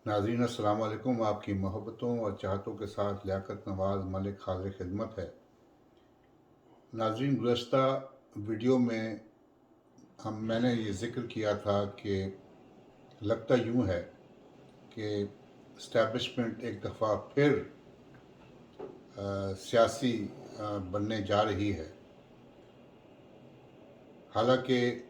नाज़रीन अस्सलाम वालेकुम। आपकी मोहब्बतों और चाहतों के साथ लियाकत नवाज़ मलिक हाज़िर खिदमत है। नाज़रीन, गुज़श्ता वीडियो में मैंने ये ज़िक्र किया था कि लगता यूँ है कि इस्टेब्लिशमेंट एक दफ़ा फिर सियासी बनने जा रही है। हालाँकि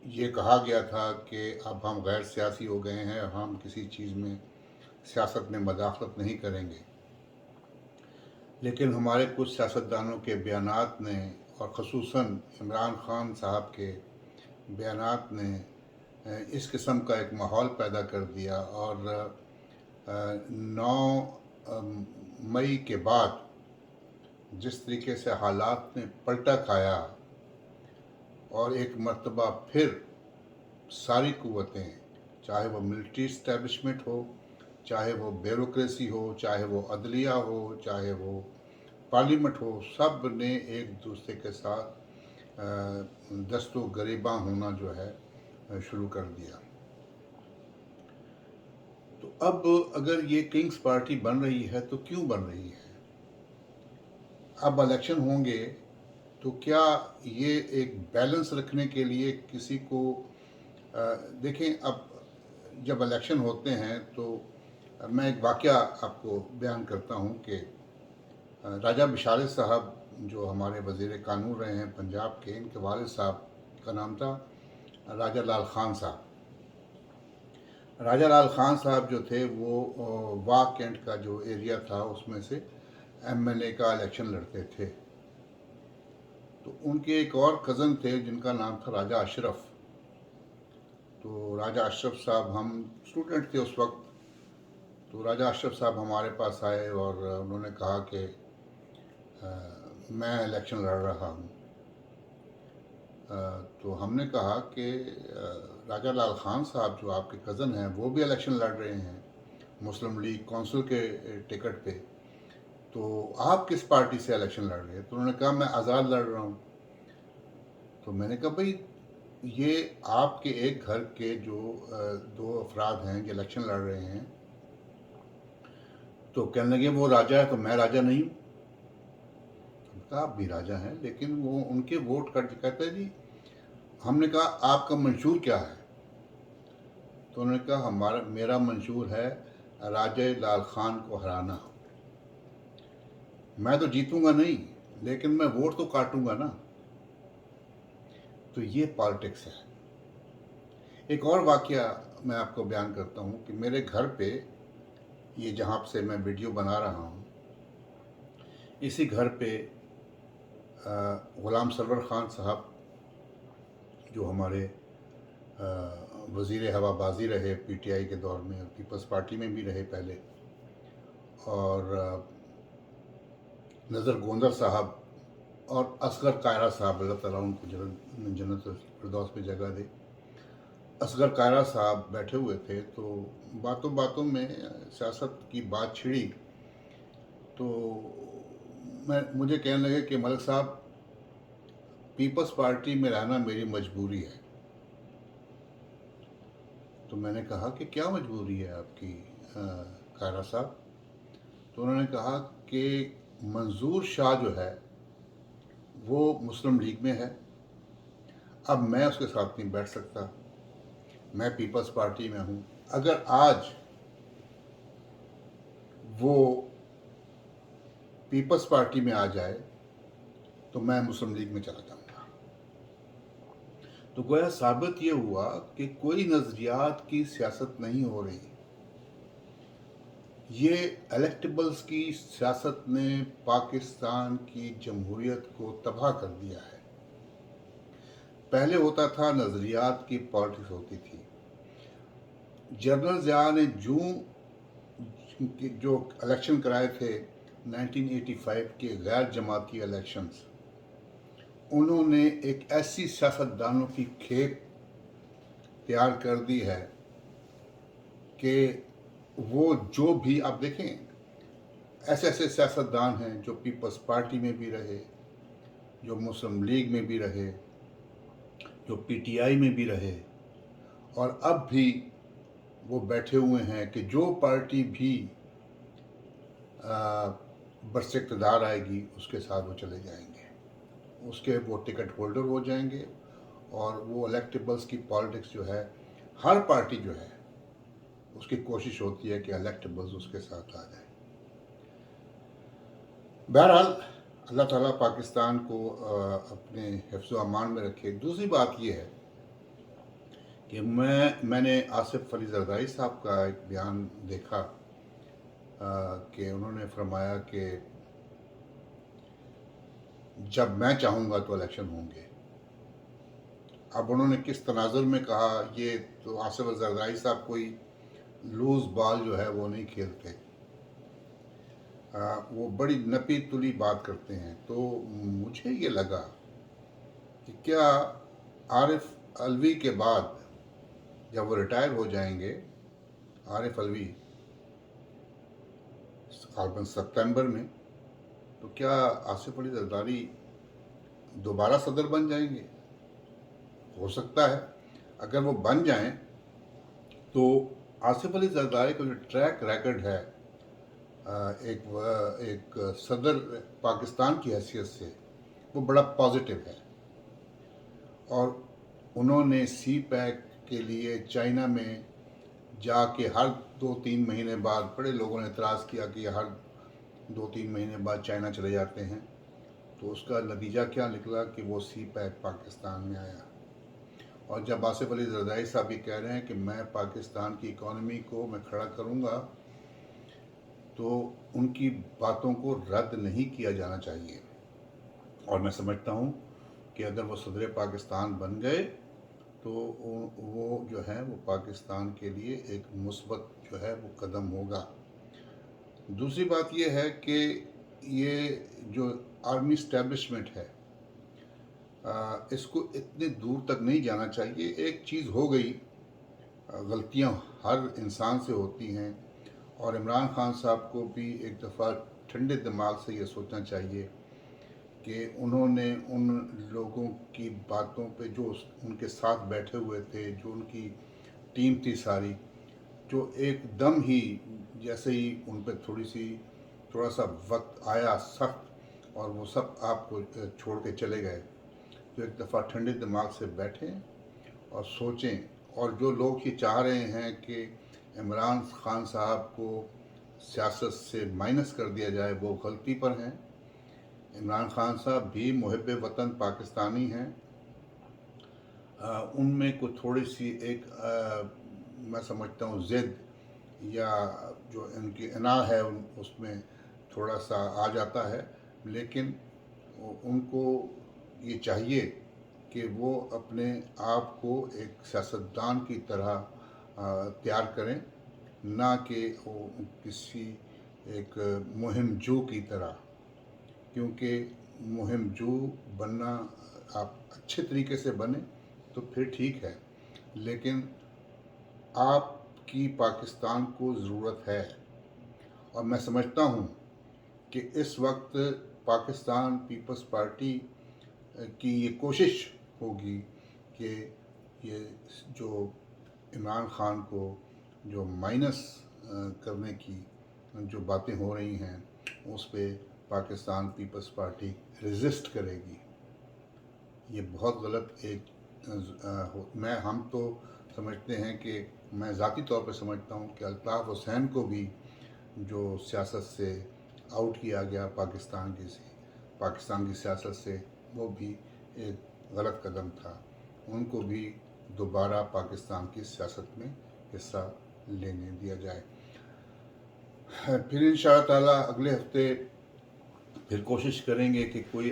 ये कहा गया था कि अब हम गैर सियासी हो गए हैं, हम किसी चीज़ में सियासत में मदाखलत नहीं करेंगे। लेकिन हमारे कुछ सियासतदानों के बयानात ने और ख़ुसूसन इमरान ख़ान साहब के बयानात ने इस किस्म का एक माहौल पैदा कर दिया और 9 मई के बाद जिस तरीके से हालात ने पलटा खाया और एक मर्तबा फिर सारी कुव्वतें, चाहे वो मिलिट्री इस्टेब्लिशमेंट हो, चाहे वो ब्यूरोक्रेसी हो, चाहे वो अदलिया हो, चाहे वो पार्लियामेंट हो, सब ने एक दूसरे के साथ दस्तो गरिबां होना जो है शुरू कर दिया। तो अब अगर ये किंग्स पार्टी बन रही है तो क्यों बन रही है? अब इलेक्शन होंगे तो क्या ये एक बैलेंस रखने के लिए किसी को देखें। अब जब इलेक्शन होते हैं तो मैं एक वाक़या आपको बयान करता हूँ कि राजा बिशारत साहब जो हमारे वज़ीर कानून रहे हैं पंजाब के, इनके वालिद साहब का नाम था राजा लाल खान साहब। राजा लाल खान साहब जो थे वो वाह कैंट का जो एरिया था उसमें से एमएलए का इलेक्शन लड़ते थे। तो उनके एक और कज़न थे जिनका नाम था राजा अशरफ। तो राजा अशरफ साहब, हम स्टूडेंट थे उस वक्त, तो राजा अशरफ साहब हमारे पास आए और उन्होंने कहा कि मैं इलेक्शन लड़ रहा हूँ। तो हमने कहा कि राजा लाल खान साहब जो आपके कज़न हैं वो भी इलेक्शन लड़ रहे हैं मुस्लिम लीग कौंसिल के टिकट पे, तो आप किस पार्टी से इलेक्शन लड़ रहे हैं? तो उन्होंने कहा मैं आज़ाद लड़ रहा हूँ। तो मैंने कहा भाई, ये आपके एक घर के जो दो अफराद हैं जो इलेक्शन लड़ रहे हैं। तो कहने लगे वो राजा है तो मैं राजा नहीं हूँ। कहा आप भी राजा हैं लेकिन वो उनके वोट कट, कहते हैं जी। हमने कहा आपका मंशूर क्या है? तो उन्होंने कहा हमारा मेरा मंशूर है राजा लाल खान को हराना। मैं तो जीतूंगा नहीं लेकिन मैं वोट तो काटूंगा ना। तो ये पॉलिटिक्स है। एक और वाकया मैं आपको बयान करता हूँ कि मेरे घर पे, ये जहाँ से मैं वीडियो बना रहा हूँ, इसी घर पे ग़ुलाम सरवर ख़ान साहब जो हमारे वज़ीर हवाबाजी रहे पीटीआई के दौर में और पीपल्स पार्टी में भी रहे पहले, और नज़र गोंदर साहब और असगर कायरा साहब, अल्लाह ताला उनको जन्नत फिरदौस में जगह दे। असगर कायरा साहब बैठे हुए थे तो बातों बातों में सियासत की बात छिड़ी। तो मुझे कहने लगे कि मलिक साहब, पीपल्स पार्टी में रहना मेरी मजबूरी है। तो मैंने कहा कि क्या मजबूरी है आपकी कायरा साहब? तो उन्होंने कहा कि मंजूर शाह जो है वो मुस्लिम लीग में है, अब मैं उसके साथ नहीं बैठ सकता, मैं पीपल्स पार्टी में हूँ। अगर आज वो पीपल्स पार्टी में आ जाए तो मैं मुस्लिम लीग में चला जाऊँगा। तो गोया साबित ये हुआ कि कोई नज़रियात की सियासत नहीं हो रही। ये इलेक्टेबल्स की सियासत ने पाकिस्तान की जमहूरियत को तबाह कर दिया है। पहले होता था नज़रियात की पॉलिटिक्स होती थी। जनरल ज़िया ने जो इलेक्शन कराए थे 1985 के गैर जमाती इलेक्शंस, उन्होंने एक ऐसी सियासतदानों की खेप तैयार कर दी है कि वो जो भी आप देखें, ऐसे ऐसे सियासतदान हैं जो पीपल्स पार्टी में भी रहे, जो मुस्लिम लीग में भी रहे, जो पीटीआई में भी रहे, और अब भी वो बैठे हुए हैं कि जो पार्टी भी बरसे इक़्तिदार आएगी उसके साथ वो चले जाएंगे, उसके वो टिकट होल्डर हो जाएंगे, और वो इलेक्टेबल्स की पॉलिटिक्स जो है, हर पार्टी जो है उसकी कोशिश होती है कि इलेक्टेबल्स उसके साथ आ जाए। बहरहाल अल्लाह ताला पाकिस्तान को अपने हिफ्ज़ व अमान में रखे। दूसरी बात ये है कि मैंने आसिफ अली ज़रदारी साहब का एक बयान देखा कि उन्होंने फरमाया कि जब मैं चाहूँगा तो इलेक्शन होंगे। अब उन्होंने किस तनाज़ुर में कहा, ये तो आसिफ अली ज़रदारी साहब कोई लूज़ बॉल जो है वो नहीं खेलते, वो बड़ी नपी तुली बात करते हैं। तो मुझे ये लगा कि क्या आरिफ अलवी के बाद जब वो रिटायर हो जाएंगे, आरिफ अलवी ग़ालिबन सितंबर में, तो क्या आसिफ अली ज़रदारी दोबारा सदर बन जाएंगे? हो सकता है। अगर वो बन जाएं तो आसिफ अली ज़रदारी का जो ट्रैक रिकॉर्ड है एक सदर पाकिस्तान की हैसियत से, वो बड़ा पॉजिटिव है। और उन्होंने सी पैक के लिए चाइना में जाके हर 2-3 महीने बाद, बड़े लोगों ने एतराज़ किया कि हर 2-3 महीने बाद चाइना चले जाते हैं, तो उसका नतीजा क्या निकला कि वो सी पैक पाकिस्तान में आया। और जब आसिफ अली ज़रदारी साहब ये कह रहे हैं कि मैं पाकिस्तान की इकॉनमी को मैं खड़ा करूँगा, तो उनकी बातों को रद्द नहीं किया जाना चाहिए। और मैं समझता हूँ कि अगर वो सदर पाकिस्तान बन गए तो वो जो है वो पाकिस्तान के लिए एक मुस्बत जो है वो कदम होगा। दूसरी बात ये है कि ये जो आर्मी इस्टेब्लिशमेंट है, इसको इतने दूर तक नहीं जाना चाहिए। एक चीज़ हो गई, गलतियां हर इंसान से होती हैं, और इमरान खान साहब को भी एक दफ़ा ठंडे दिमाग से ये सोचना चाहिए कि उन्होंने उन लोगों की बातों पे, जो उनके साथ बैठे हुए थे, जो उनकी टीम थी सारी, जो एकदम ही जैसे ही उन पर थोड़ा सा वक्त आया सख्त और वो सब आपको छोड़ के चले गए, तो एक दफ़ा ठंडे दिमाग से बैठें और सोचें। और जो लोग ये चाह रहे हैं कि इमरान खान साहब को सियासत से माइनस कर दिया जाए, वो गलती पर हैं। इमरान खान साहब भी मुहिब वतन पाकिस्तानी हैं। उनमें कुछ थोड़ी सी एक मैं समझता हूँ ज़िद या जो इनकी इना है उसमें थोड़ा सा आ जाता है, लेकिन उनको ये चाहिए कि वो अपने आप को एक सियासतदान की तरह तैयार करें, ना कि वो किसी एक मुहिम जो की तरह। क्योंकि मुहिम जो बनना, आप अच्छे तरीके से बने तो फिर ठीक है, लेकिन आपकी पाकिस्तान को ज़रूरत है। और मैं समझता हूँ कि इस वक्त पाकिस्तान पीपल्स पार्टी की ये कोशिश होगी कि ये जो इमरान खान को जो माइनस करने की जो बातें हो रही हैं, उस पर पाकिस्तान पीपल्स पार्टी रेजिस्ट करेगी। ये बहुत गलत हम तो समझते हैं कि मैं ज़ाती तौर पर समझता हूँ कि अल्ताफ़ हुसैन को भी जो सियासत से आउट किया गया पाकिस्तान की सियासत से, वो भी एक गलत कदम था। उनको भी दोबारा पाकिस्तान की सियासत में हिस्सा लेने दिया जाए। फिर इंशाअल्लाह ताला अगले हफ्ते फिर कोशिश करेंगे कि कोई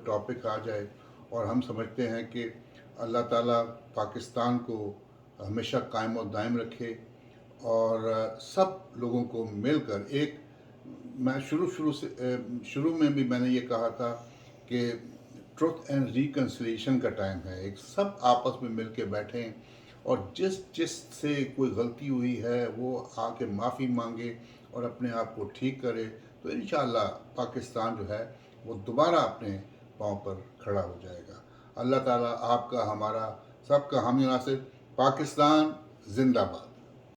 टॉपिक आ जाए। और हम समझते हैं कि अल्लाह ताला पाकिस्तान को हमेशा कायम और दायम रखे, और सब लोगों को मिलकर एक, मैं शुरू में भी मैंने ये कहा था कि ट्रुथ एंड रिकन्सिलिएशन का टाइम है। एक सब आपस में मिल के बैठें, और जिस से कोई गलती हुई है वो आके माफ़ी मांगे और अपने आप को ठीक करे, तो इंशाअल्लाह पाकिस्तान जो है वो दोबारा अपने पाँव पर खड़ा हो जाएगा। अल्लाह ताला आपका, हमारा, सबका हामी नासिर। पाकिस्तान जिंदाबाद।